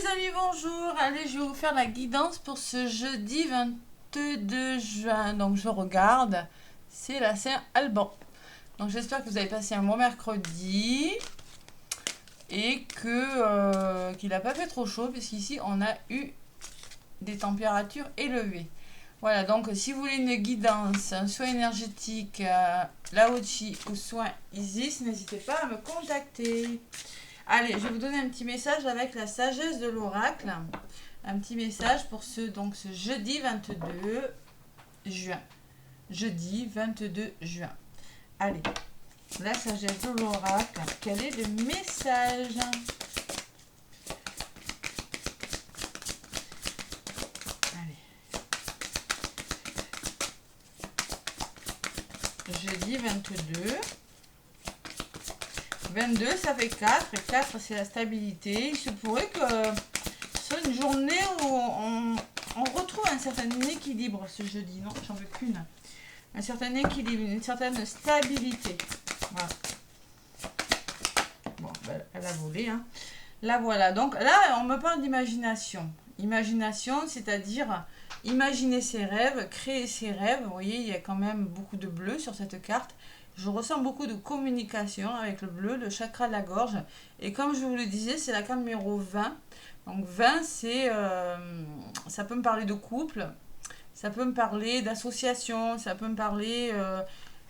les amis, bonjour. Allez, je vais vous faire la guidance pour ce jeudi 22 juin. Donc je regarde, c'est la Saint-Alban. Donc j'espère que vous avez passé un bon mercredi et que qu'il n'a pas fait trop chaud, puisqu'ici on a eu des températures élevées. Voilà, donc si vous voulez une guidance, un soin énergétique, Lao Chi ou soin Isis, n'hésitez pas à me contacter. Allez, je vais vous donner un petit message avec la sagesse de l'oracle. Un petit message pour ce jeudi 22 juin. Jeudi 22 juin. Allez, la sagesse de l'oracle. Quel est le message? Jeudi 22. 22, ça fait 4. Et 4, c'est la stabilité. Il se pourrait que ce soit une journée où on retrouve un certain équilibre ce jeudi. Non, j'en veux qu'une. Un certain équilibre, une certaine stabilité. Voilà. Bon, ben, elle a volé. Hein. Là, voilà. Donc là, on me parle d'imagination. Imagination, c'est-à-dire imaginer ses rêves, créer ses rêves. Vous voyez, il y a quand même beaucoup de bleu sur cette carte. Je ressens beaucoup de communication avec le bleu, le chakra de la gorge. Et comme je vous le disais, c'est la carte numéro 20. Donc 20, c'est, ça peut me parler de couple, ça peut me parler d'association, ça peut me parler...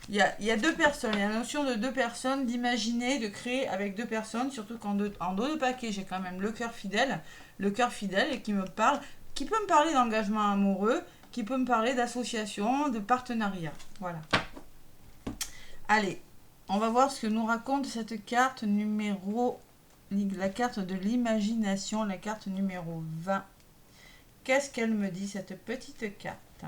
Il y a deux personnes, il y a la notion de deux personnes, d'imaginer, de créer avec deux personnes, surtout qu'en dos de paquet, j'ai quand même le cœur fidèle et qui me parle, qui peut me parler d'engagement amoureux, qui peut me parler d'association, de partenariat. Voilà. Allez, on va voir ce que nous raconte cette carte numéro... La carte de l'imagination, la carte numéro 20. Qu'est-ce qu'elle me dit, cette petite carte?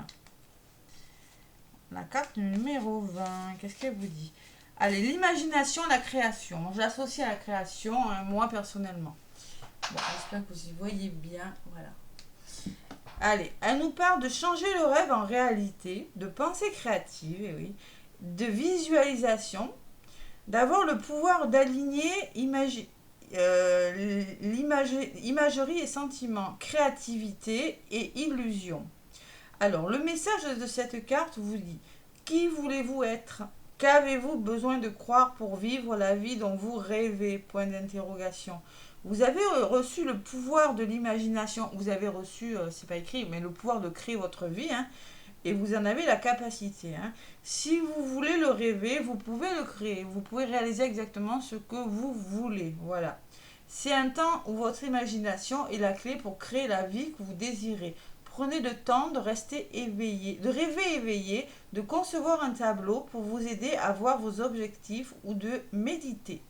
La carte numéro 20, qu'est-ce qu'elle vous dit? Allez, l'imagination, la création. J'associe à la création, moi personnellement. Bon, j'espère que vous y voyez bien. Voilà. Allez, elle nous parle de changer le rêve en réalité, de pensée créative, et oui, de visualisation, d'avoir le pouvoir d'aligner imagerie et sentiments, créativité et illusion. Alors, le message de cette carte vous dit: qui voulez-vous être? Qu'avez-vous besoin de croire pour vivre la vie dont vous rêvez? Point d'interrogation. Vous avez reçu le pouvoir de l'imagination. Vous avez reçu, c'est pas écrit, mais le pouvoir de créer votre vie, hein, et vous en avez la capacité. Hein. Si vous voulez le rêver, vous pouvez le créer. Vous pouvez réaliser exactement ce que vous voulez. Voilà. C'est un temps où votre imagination est la clé pour créer la vie que vous désirez. Prenez le temps de rester éveillé, de rêver éveillé, de concevoir un tableau pour vous aider à voir vos objectifs ou de méditer.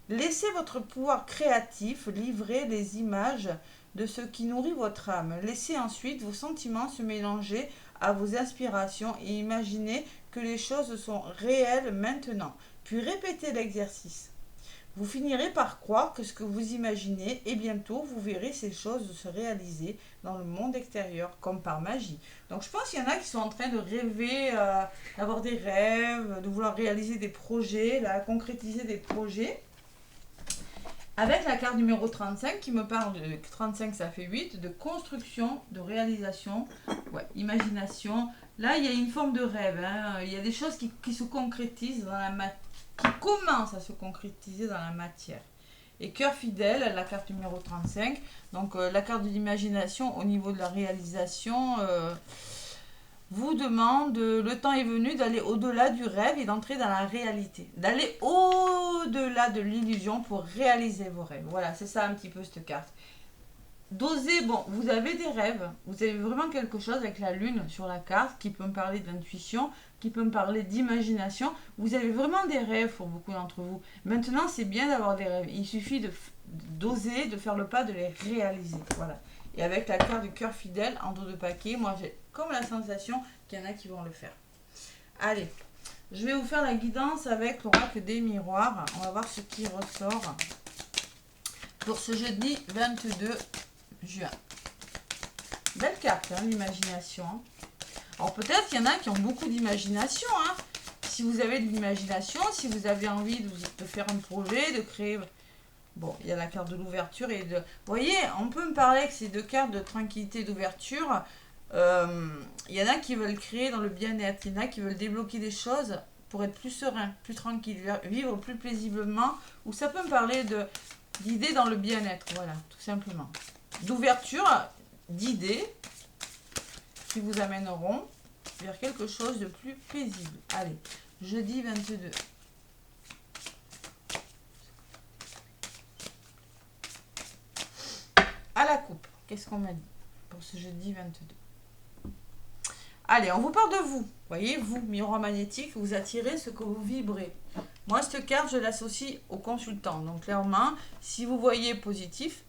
Laissez votre pouvoir créatif livrer les images de ce qui nourrit votre âme. Laissez ensuite vos sentiments se mélanger à vos inspirations et imaginez que les choses sont réelles maintenant. Puis répétez l'exercice. Vous finirez par croire que ce que vous imaginez, et bientôt vous verrez ces choses se réaliser dans le monde extérieur, comme par magie. Donc je pense qu'il y en a qui sont en train de rêver, d'avoir des rêves, de vouloir réaliser des projets, là, concrétiser des projets. Avec la carte numéro 35 qui me parle de 35, ça fait 8, de construction, de réalisation, ouais, imagination. Là, il y a une forme de rêve. Hein. Il y a des choses qui se concrétisent dans la matière, qui commencent à se concrétiser dans la matière. Et cœur fidèle, la carte numéro 35. Donc, la carte de l'imagination au niveau de la réalisation vous demande, le temps est venu d'aller au-delà du rêve et d'entrer dans la réalité. D'aller au-delà de l'illusion pour réaliser vos rêves. Voilà, c'est ça un petit peu cette carte. D'oser, bon, vous avez des rêves, vous avez vraiment quelque chose avec la lune sur la carte qui peut me parler d'intuition, qui peut me parler d'imagination. Vous avez vraiment des rêves pour beaucoup d'entre vous. Maintenant, c'est bien d'avoir des rêves. Il suffit d'oser, de faire le pas, de les réaliser. Voilà. Et avec la carte du cœur fidèle en dos de paquet, moi j'ai comme la sensation qu'il y en a qui vont le faire. Allez, je vais vous faire la guidance avec l'oracle des miroirs. On va voir ce qui ressort pour ce jeudi 22 juin. Belle carte, hein, l'imagination. Alors peut-être qu'il y en a qui ont beaucoup d'imagination. Hein. Si vous avez de l'imagination, si vous avez envie de faire un projet, de créer Bon, il y a la carte de l'ouverture et de... Vous voyez, on peut me parler que ces deux cartes de tranquillité et d'ouverture. Il y en a qui veulent créer dans le bien-être. Il y en a qui veulent débloquer des choses pour être plus serein, plus tranquille, vivre plus paisiblement. Ou ça peut me parler d'idées dans le bien-être, voilà, tout simplement. D'ouverture, d'idées qui vous amèneront vers quelque chose de plus paisible. Allez, jeudi 22. À la coupe, qu'est-ce qu'on m'a dit pour ce jeudi 22? Allez, on vous parle de vous. Voyez, vous, miroir magnétique, vous attirez ce que vous vibrez. Moi, cette carte, je l'associe au consultant. Donc, clairement, si vous voyez positif,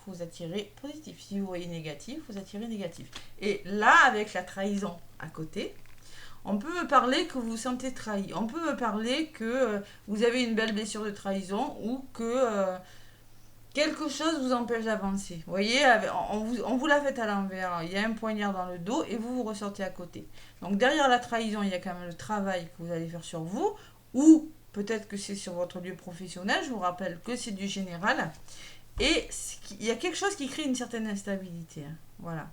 vous attirez positif. Si vous voyez négatif, vous attirez négatif. Et là, avec la trahison à côté, on peut me parler que vous vous sentez trahi. On peut me parler que vous avez une belle blessure de trahison ou que quelque chose vous empêche d'avancer. Vous voyez, on vous la fait à l'envers. Il y a un poignard dans le dos et vous ressortez à côté. Donc derrière la trahison, il y a quand même le travail que vous allez faire sur vous ou peut-être que c'est sur votre lieu professionnel. Je vous rappelle que c'est du général. Et il y a quelque chose qui crée une certaine instabilité. Hein. Voilà.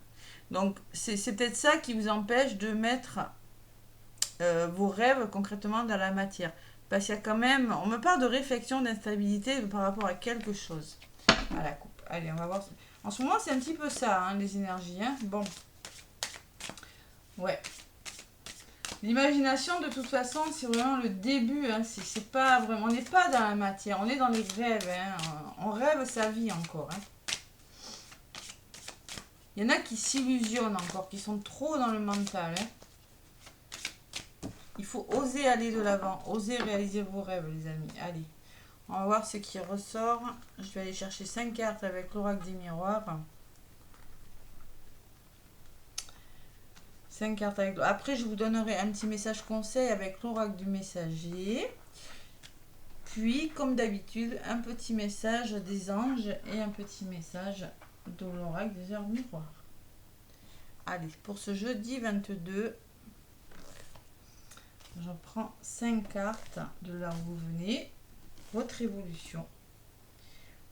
Donc, c'est peut-être ça qui vous empêche de mettre vos rêves concrètement dans la matière. Parce qu'il y a quand même... On me parle de réflexion, d'instabilité par rapport à quelque chose. À la coupe. Allez, on va voir. En ce moment, c'est un petit peu ça, hein, les énergies. Hein. Bon. Ouais. L'imagination, de toute façon, c'est vraiment le début. Hein. C'est pas vraiment... On n'est pas dans la matière, on est dans les rêves. Hein. On rêve sa vie encore. Hein. Il y en a qui s'illusionnent encore, qui sont trop dans le mental. Hein. Il faut oser aller de l'avant, oser réaliser vos rêves, les amis. Allez, on va voir ce qui ressort. Je vais aller chercher 5 cartes avec l'oracle des miroirs. 5 cartes avec... Après, je vous donnerai un petit message conseil avec l'oracle du messager. Puis, comme d'habitude, un petit message des anges et un petit message de l'oracle des heures miroirs. Allez, pour ce jeudi 22, je prends 5 cartes de là où vous venez, votre évolution,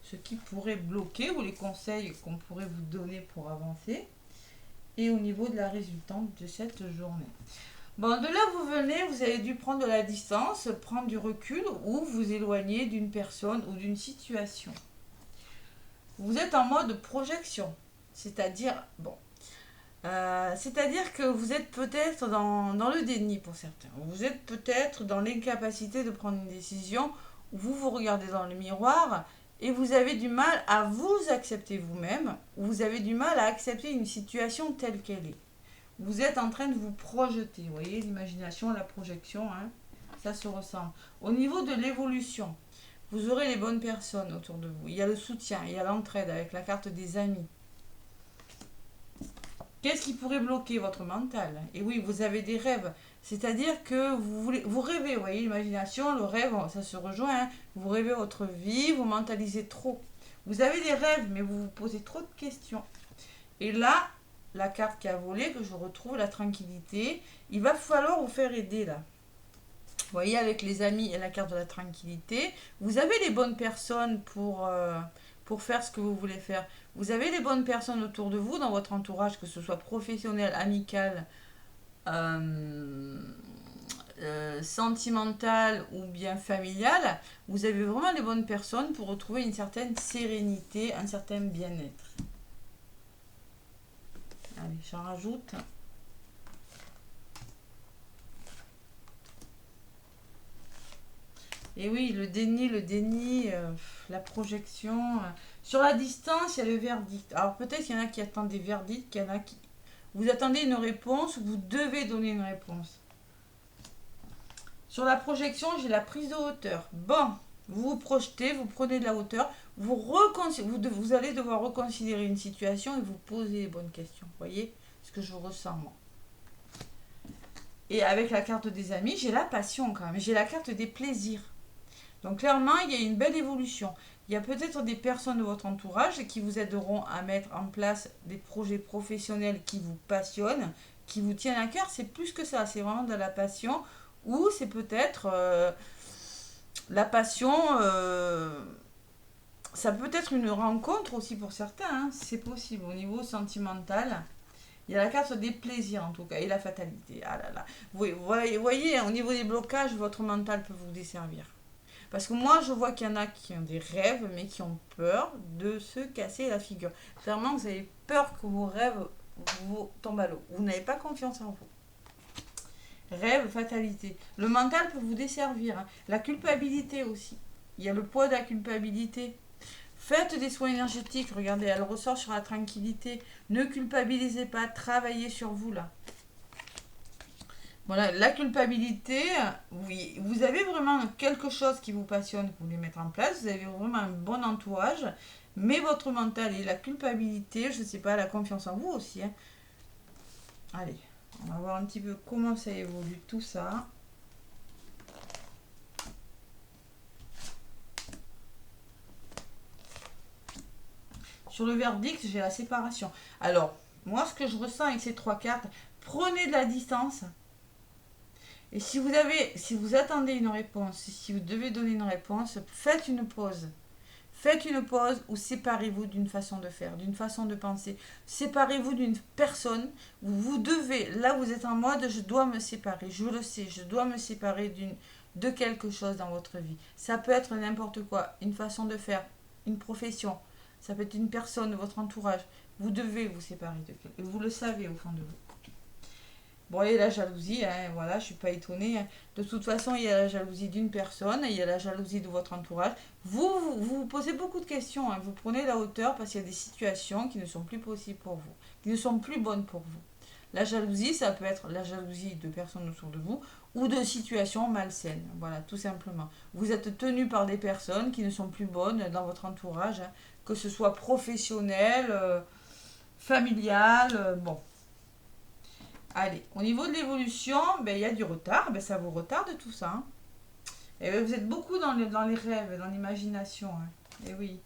ce qui pourrait bloquer ou les conseils qu'on pourrait vous donner pour avancer, et au niveau de la résultante de cette journée. Bon, de là où vous venez, vous avez dû prendre de la distance, prendre du recul ou vous éloigner d'une personne ou d'une situation. Vous êtes en mode projection, c'est-à-dire, bon, c'est-à-dire que vous êtes peut-être dans le déni pour certains. Vous êtes peut-être dans l'incapacité de prendre une décision. Vous vous regardez dans le miroir et vous avez du mal à vous accepter vous-même. Ou vous avez du mal à accepter une situation telle qu'elle est. Vous êtes en train de vous projeter. Vous voyez, l'imagination, la projection, hein, ça se ressemble. Au niveau de l'évolution, vous aurez les bonnes personnes autour de vous. Il y a le soutien, il y a l'entraide avec la carte des amis. Qu'est-ce qui pourrait bloquer votre mental? Et oui, vous avez des rêves. C'est-à-dire que vous rêvez, vous voyez, l'imagination, le rêve, ça se rejoint. Hein. Vous rêvez votre vie, vous mentalisez trop. Vous avez des rêves, mais vous vous posez trop de questions. Et là, la carte qui a volé, que je retrouve, la tranquillité, il va falloir vous faire aider là. Vous voyez, avec les amis et la carte de la tranquillité, vous avez les bonnes personnes pour faire ce que vous voulez faire. Vous avez les bonnes personnes autour de vous, dans votre entourage, que ce soit professionnel, amical, sentimental ou bien familial. Vous avez vraiment les bonnes personnes pour retrouver une certaine sérénité, un certain bien-être. Allez, j'en rajoute. Et oui, le déni, la projection. Sur la distance, il y a le verdict. Alors peut-être qu'il y en a qui attendent des verdicts, qu'il y en a qui... Vous attendez une réponse, vous devez donner une réponse. Sur la projection, j'ai la prise de hauteur. Bon, vous vous projetez, vous prenez de la hauteur, vous allez devoir reconsidérer une situation et vous poser les bonnes questions. Vous voyez ce que je ressens, moi. Et avec la carte des amis, j'ai la passion quand même. J'ai la carte des plaisirs. Donc clairement, il y a une belle évolution. Il y a peut-être des personnes de votre entourage qui vous aideront à mettre en place des projets professionnels qui vous passionnent, qui vous tiennent à cœur. C'est plus que ça, c'est vraiment de la passion. Ou c'est peut-être la passion ça peut être une rencontre aussi pour certains, hein, c'est possible. Au niveau sentimental, il y a la carte des plaisirs en tout cas, et la fatalité. Ah là là. Voyez, au niveau des blocages, votre mental peut vous desservir. Parce que moi, je vois qu'il y en a qui ont des rêves, mais qui ont peur de se casser la figure. Clairement, vous avez peur que vos rêves vous tombent à l'eau. Vous n'avez pas confiance en vous. Rêve, fatalité. Le mental peut vous desservir, hein. La culpabilité aussi. Il y a le poids de la culpabilité. Faites des soins énergétiques. Regardez, elle ressort sur la tranquillité. Ne culpabilisez pas. Travaillez sur vous là. Voilà, la culpabilité, oui, vous avez vraiment quelque chose qui vous passionne, que vous voulez mettre en place, vous avez vraiment un bon entourage, mais votre mental et la culpabilité, je ne sais pas, la confiance en vous aussi, hein. Allez, on va voir un petit peu comment ça évolue tout ça. Sur le verdict, j'ai la séparation. Alors, moi, ce que je ressens avec ces trois cartes, prenez de la distance. Et si vous attendez une réponse, si vous devez donner une réponse, faites une pause. Faites une pause ou séparez-vous d'une façon de faire, d'une façon de penser. Séparez-vous d'une personne où vous devez, là vous êtes en mode je dois me séparer, je le sais, je dois me séparer de quelque chose dans votre vie. Ça peut être n'importe quoi, une façon de faire, une profession, ça peut être une personne de votre entourage. Vous devez vous séparer de quelqu'un, vous le savez au fond de vous. Bon, il y a la jalousie, hein, voilà, je ne suis pas étonnée, hein. De toute façon, il y a la jalousie d'une personne, il y a la jalousie de votre entourage. Vous posez beaucoup de questions, hein. Vous prenez la hauteur parce qu'il y a des situations qui ne sont plus possibles pour vous, qui ne sont plus bonnes pour vous. La jalousie, ça peut être la jalousie de personnes autour de vous ou de situations malsaines, voilà, tout simplement. Vous êtes tenu par des personnes qui ne sont plus bonnes dans votre entourage, hein, que ce soit professionnel, familial, bon. Allez, au niveau de l'évolution, ben, il y a du retard, ben, ça vous retarde tout ça, hein. Et ben, vous êtes beaucoup dans les rêves, dans l'imagination, hein. Et oui,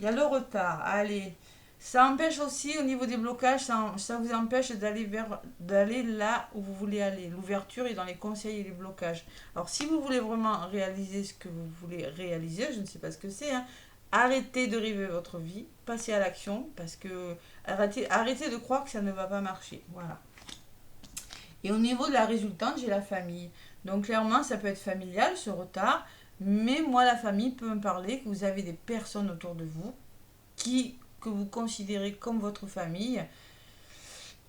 il y a le retard. Allez, ça empêche aussi au niveau des blocages, ça vous empêche d'aller là où vous voulez aller. L'ouverture est dans les conseils et les blocages. Alors si vous voulez vraiment réaliser ce que vous voulez réaliser, je ne sais pas ce que c'est, hein, arrêtez de rêver votre vie, passez à l'action, parce que arrêtez de croire que ça ne va pas marcher. Voilà. Et au niveau de la résultante, j'ai la famille. Donc clairement, ça peut être familial, ce retard, mais moi, la famille peut me parler que vous avez des personnes autour de vous que vous considérez comme votre famille,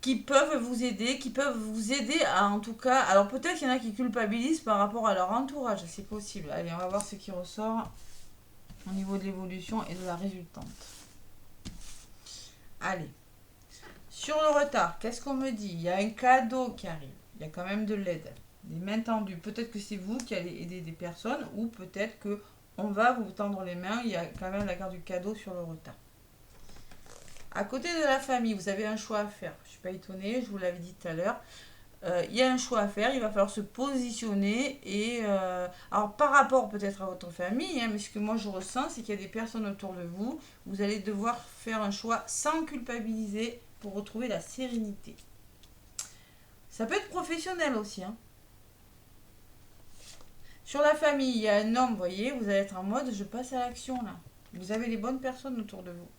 qui peuvent vous aider à, en tout cas, alors peut-être qu'il y en a qui culpabilisent par rapport à leur entourage, c'est possible. Allez, on va voir ce qui ressort au niveau de l'évolution et de la résultante. Allez, sur le retard, qu'est-ce qu'on me dit? Il y a un cadeau qui arrive, il y a quand même de l'aide, des mains tendues. Peut-être que c'est vous qui allez aider des personnes ou peut-être que on va vous tendre les mains, il y a quand même la carte du cadeau sur le retard. À côté de la famille, vous avez un choix à faire. Je ne suis pas étonnée, je vous l'avais dit tout à l'heure. Il y a un choix à faire, il va falloir se positionner et alors par rapport peut-être à votre famille, hein, mais ce que moi je ressens, c'est qu'il y a des personnes autour de vous, vous allez devoir faire un choix sans culpabiliser pour retrouver la sérénité. Ça peut être professionnel aussi, hein. Sur la famille, il y a un homme, vous voyez, vous allez être en mode je passe à l'action là. Vous avez les bonnes personnes autour de vous.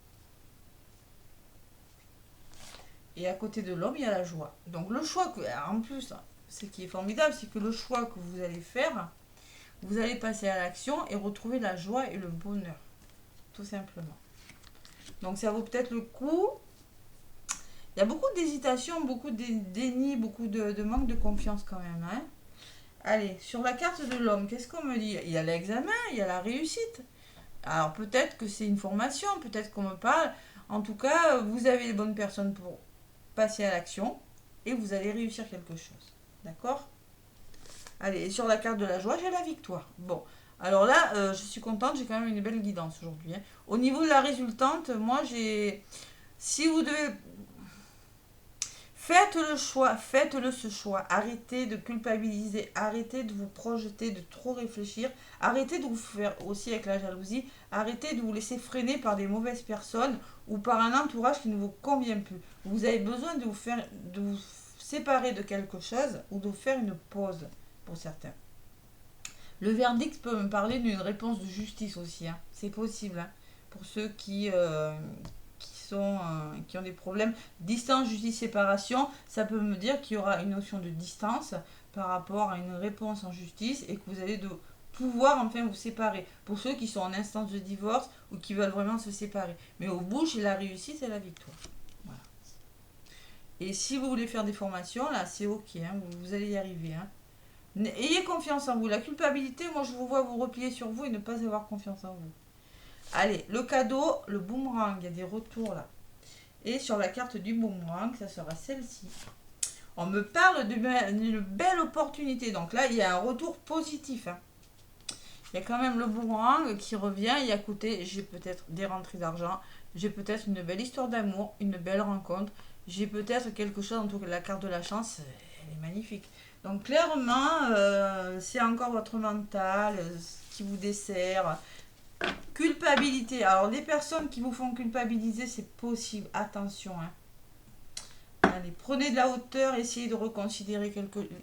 Et à côté de l'homme, il y a la joie. Donc le choix que, en plus, ce qui est formidable, c'est que le choix que vous allez faire, vous allez passer à l'action et retrouver la joie et le bonheur. Tout simplement. Donc ça vaut peut-être le coup. Il y a beaucoup d'hésitation, beaucoup de déni, beaucoup de manque de confiance quand même, hein. Allez, sur la carte de l'homme, qu'est-ce qu'on me dit? Il y a l'examen, il y a la réussite. Alors peut-être que c'est une formation, peut-être qu'on me parle. En tout cas, vous avez les bonnes personnes pour passer à l'action et vous allez réussir quelque chose. D'accord? Allez, et sur la carte de la joie, j'ai la victoire. Bon, alors là, je suis contente, j'ai quand même une belle guidance aujourd'hui, hein. Au niveau de la résultante, moi j'ai... Si vous devez... Faites le choix, faites-le ce choix. Arrêtez de culpabiliser, arrêtez de vous projeter, de trop réfléchir. Arrêtez de vous faire aussi avec la jalousie. Arrêtez de vous laisser freiner par des mauvaises personnes ou par un entourage qui ne vous convient plus. Vous avez besoin de vous séparer de quelque chose ou de faire une pause pour certains. Le verdict peut me parler d'une réponse de justice aussi, hein. C'est possible, hein. Pour ceux qui ont des problèmes. Distance, justice, séparation, ça peut me dire qu'il y aura une notion de distance par rapport à une réponse en justice et que vous allez de pouvoir enfin vous séparer. Pour ceux qui sont en instance de divorce ou qui veulent vraiment se séparer. Mais au bout, j'ai la réussite et la victoire. Voilà. Et si vous voulez faire des formations, là, c'est ok, hein, vous allez y arriver, hein. Ayez confiance en vous. La culpabilité, moi, je vous vois vous replier sur vous et ne pas avoir confiance en vous. Allez, le cadeau, le boomerang, il y a des retours là. Et sur la carte du boomerang, ça sera celle-ci. On me parle d'une belle opportunité. Donc là, il y a un retour positif, hein. Il y a quand même le boomerang qui revient. Et à côté, j'ai peut-être des rentrées d'argent. J'ai peut-être une belle histoire d'amour, une belle rencontre. J'ai peut-être quelque chose, en tout cas la carte de la chance, elle est magnifique. Donc clairement, c'est encore votre mental qui vous dessert. Culpabilité. Alors les personnes qui vous font culpabiliser, c'est possible. Attention, hein. Allez, prenez de la hauteur, essayez de reconsidérer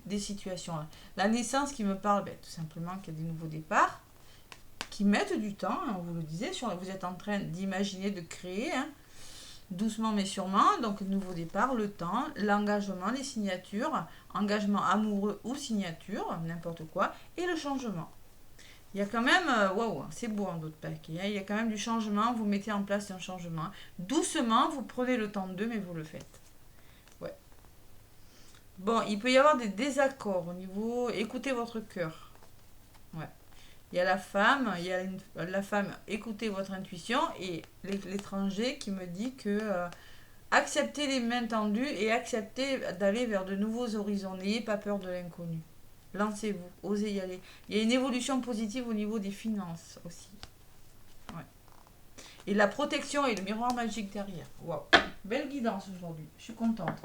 des situations, hein. La naissance qui me parle, tout simplement qu'il y a des nouveaux départs qui mettent du temps, hein, on vous le disait, vous êtes en train d'imaginer, de créer, hein, doucement mais sûrement. Donc nouveau départ, le temps, l'engagement, les signatures, engagement amoureux ou signature, n'importe quoi, et le changement. Il y a quand même, waouh, c'est beau en d'autres paquets, hein, il y a quand même du changement, vous mettez en place un changement. Doucement, vous prenez le temps mais vous le faites. Ouais. Bon, il peut y avoir des désaccords au niveau, écoutez votre cœur. Ouais. Il y a la femme, la femme, écoutez votre intuition, et l'étranger qui me dit que acceptez les mains tendues et acceptez d'aller vers de nouveaux horizons. N'ayez pas peur de l'inconnu. Lancez-vous, osez y aller. Il y a une évolution positive au niveau des finances aussi. Ouais. Et la protection et le miroir magique derrière. Waouh. Belle guidance aujourd'hui. Je suis contente.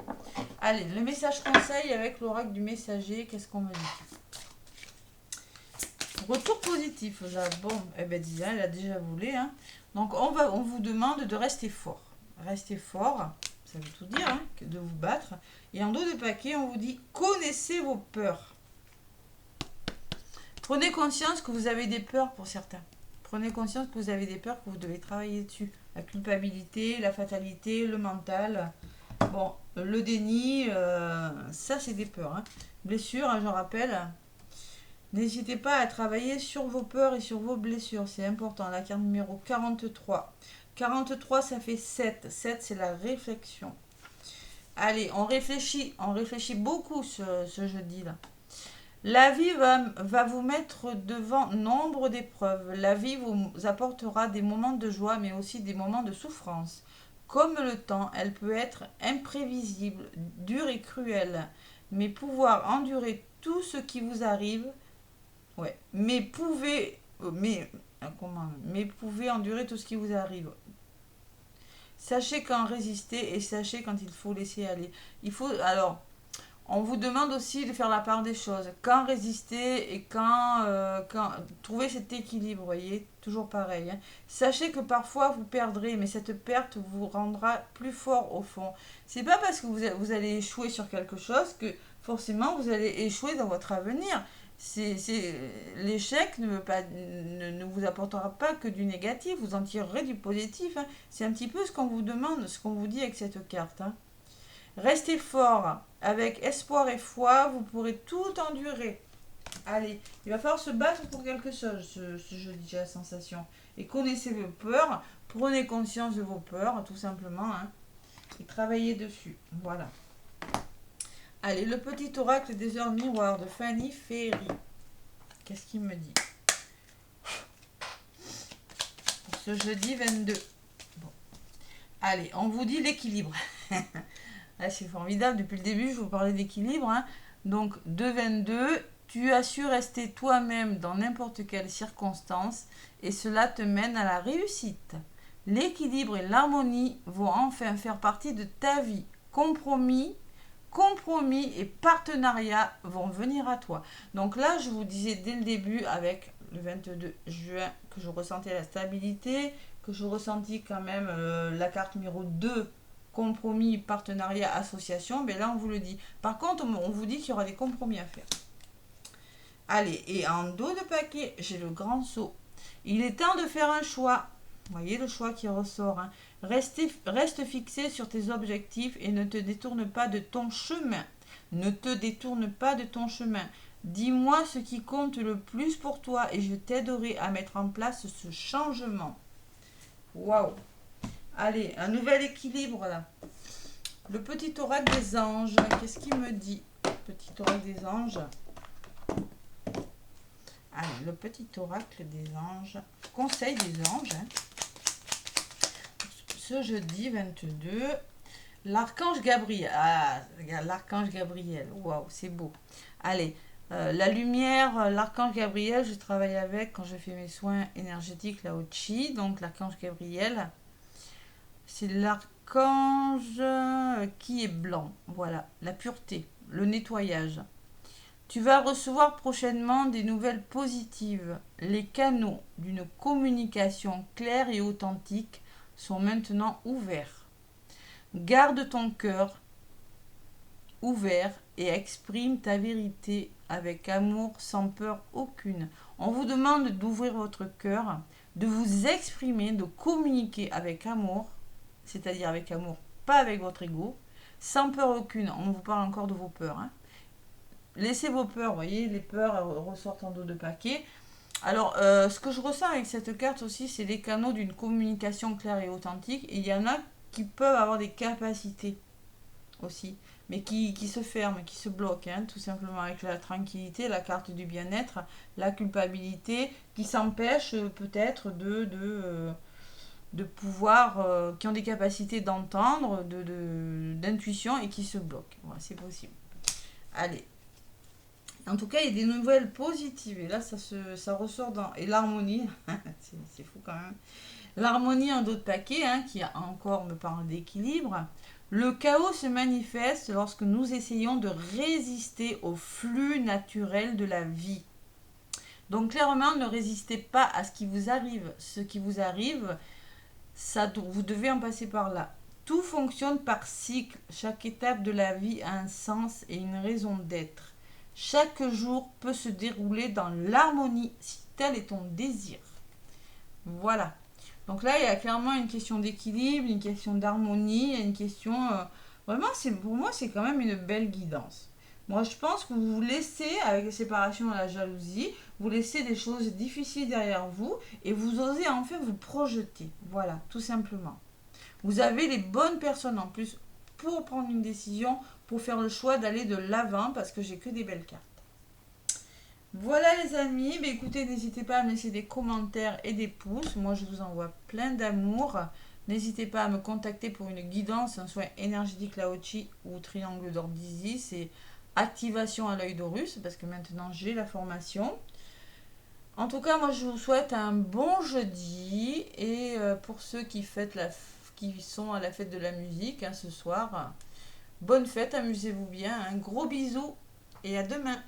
Allez, le message conseil avec l'oracle du messager. Qu'est-ce qu'on me dit? Retour positif. Là. Bon, eh ben dis, elle a déjà volé, hein. Donc on vous demande de rester fort. Restez fort. Ça veut tout dire, hein, de vous battre. Et en dos de paquet, on vous dit connaissez vos peurs. Prenez conscience que vous avez des peurs pour certains. Prenez conscience que vous avez des peurs, que vous devez travailler dessus. La culpabilité, la fatalité, le mental. Bon, le déni, ça c'est des peurs, hein. Blessures, hein, je rappelle. N'hésitez pas à travailler sur vos peurs et sur vos blessures. C'est important. La carte numéro 43. 43, ça fait 7. 7, c'est la réflexion. Allez, on réfléchit beaucoup ce jeudi-là. La vie va vous mettre devant nombre d'épreuves. La vie vous apportera des moments de joie, mais aussi des moments de souffrance. Comme le temps, elle peut être imprévisible, dure et cruelle. Mais pouvoir endurer tout ce qui vous arrive, ouais. Mais pouvez endurer tout ce qui vous arrive. Sachez quand résister et sachez quand il faut laisser aller. On vous demande aussi de faire la part des choses. Quand résister et quand trouver cet équilibre, vous voyez, toujours pareil, hein. Sachez que parfois vous perdrez, mais cette perte vous rendra plus fort au fond. C'est pas parce que vous allez échouer sur quelque chose que forcément vous allez échouer dans votre avenir. L'échec ne vous apportera pas que du négatif, vous en tirerez du positif, hein. C'est un petit peu ce qu'on vous demande, ce qu'on vous dit avec cette carte, hein. Restez fort, avec espoir et foi, vous pourrez tout endurer. Allez, il va falloir se battre pour quelque chose, ce jeudi, j'ai la sensation. Et connaissez vos peurs, prenez conscience de vos peurs, tout simplement, hein, et travaillez dessus. Voilà. Allez, le petit oracle des heures miroirs de Fanny Ferry. Qu'est-ce qu'il me dit pour ce jeudi 22? Bon. Allez, on vous dit l'équilibre. Là, c'est formidable. Depuis le début, je vous parlais d'équilibre, hein. Donc, 2,22, tu as su rester toi-même dans n'importe quelle circonstance et cela te mène à la réussite. L'équilibre et l'harmonie vont enfin faire partie de ta vie. Compromis et partenariat vont venir à toi. Donc là, je vous disais dès le début, avec le 22 juin, que je ressentais la stabilité, que je ressentis quand même la carte numéro 2, compromis, partenariat, association, mais là on vous le dit. Par contre, on vous dit qu'il y aura des compromis à faire. Allez, et en dos de paquet, j'ai le grand seau. Il est temps de faire un choix. Vous voyez le choix qui ressort. Hein. Reste fixé sur tes objectifs et ne te détourne pas de ton chemin. Ne te détourne pas de ton chemin. Dis-moi ce qui compte le plus pour toi et je t'aiderai à mettre en place ce changement. Waouh! Allez, un nouvel équilibre là. Le petit oracle des anges, qu'est-ce qu'il me dit? Petit oracle des anges. Allez, le petit oracle des anges. Conseil des anges. Hein. Ce jeudi 22. L'archange Gabriel. Ah, regarde, l'archange Gabriel. Waouh, c'est beau. Allez, la lumière, l'archange Gabriel, je travaille avec quand je fais mes soins énergétiques là au Chi. Donc l'archange Gabriel, c'est l'archange qui est blanc. Voilà, la pureté, le nettoyage. Tu vas recevoir prochainement des nouvelles positives. Les canaux d'une communication claire et authentique sont maintenant ouverts. Garde ton cœur ouvert et exprime ta vérité avec amour sans peur aucune. On vous demande d'ouvrir votre cœur, de vous exprimer, de communiquer avec amour, c'est-à-dire avec amour, pas avec votre ego, sans peur aucune. On vous parle encore de vos peurs. Hein. Laissez vos peurs, vous voyez, les peurs ressortent en dos de paquet. Alors, ce que je ressens avec cette carte aussi, c'est les canaux d'une communication claire et authentique. Et il y en a qui peuvent avoir des capacités aussi, mais qui se ferment, qui se bloquent, hein, tout simplement avec la tranquillité, la carte du bien-être, la culpabilité, qui s'empêchent peut-être de pouvoir, qui ont des capacités d'entendre, d'intuition et qui se bloquent. Voilà, c'est possible. Allez. En tout cas, il y a des nouvelles positives. Et là, ça ressort dans... Et l'harmonie, c'est fou quand même. L'harmonie en dos de paquet, hein, qui encore me parle d'équilibre. Le chaos se manifeste lorsque nous essayons de résister au flux naturel de la vie. Donc clairement, ne résistez pas à ce qui vous arrive. Ce qui vous arrive, vous devez en passer par là. Tout fonctionne par cycle. Chaque étape de la vie a un sens et une raison d'être. Chaque jour peut se dérouler dans l'harmonie si tel est ton désir. Voilà. Donc là, il y a clairement une question d'équilibre, une question d'harmonie, une question... vraiment, pour moi, c'est quand même une belle guidance. Moi, je pense que vous vous laissez, avec la séparation et la jalousie, vous laissez des choses difficiles derrière vous et vous osez en fait vous projeter. Voilà, tout simplement. Vous avez les bonnes personnes en plus pour prendre une décision, pour faire le choix d'aller de l'avant parce que j'ai que des belles cartes. Voilà les amis, écoutez, n'hésitez pas à me laisser des commentaires et des pouces. Moi, je vous envoie plein d'amour. N'hésitez pas à me contacter pour une guidance, un soin énergétique Lao-Chi ou triangle d'or d'Isis. C'est activation à l'œil d'Horus parce que maintenant, j'ai la formation. En tout cas, moi, je vous souhaite un bon jeudi. Et pour ceux qui sont à la fête de la musique ce soir, bonne fête, amusez-vous bien. Un gros bisou et à demain.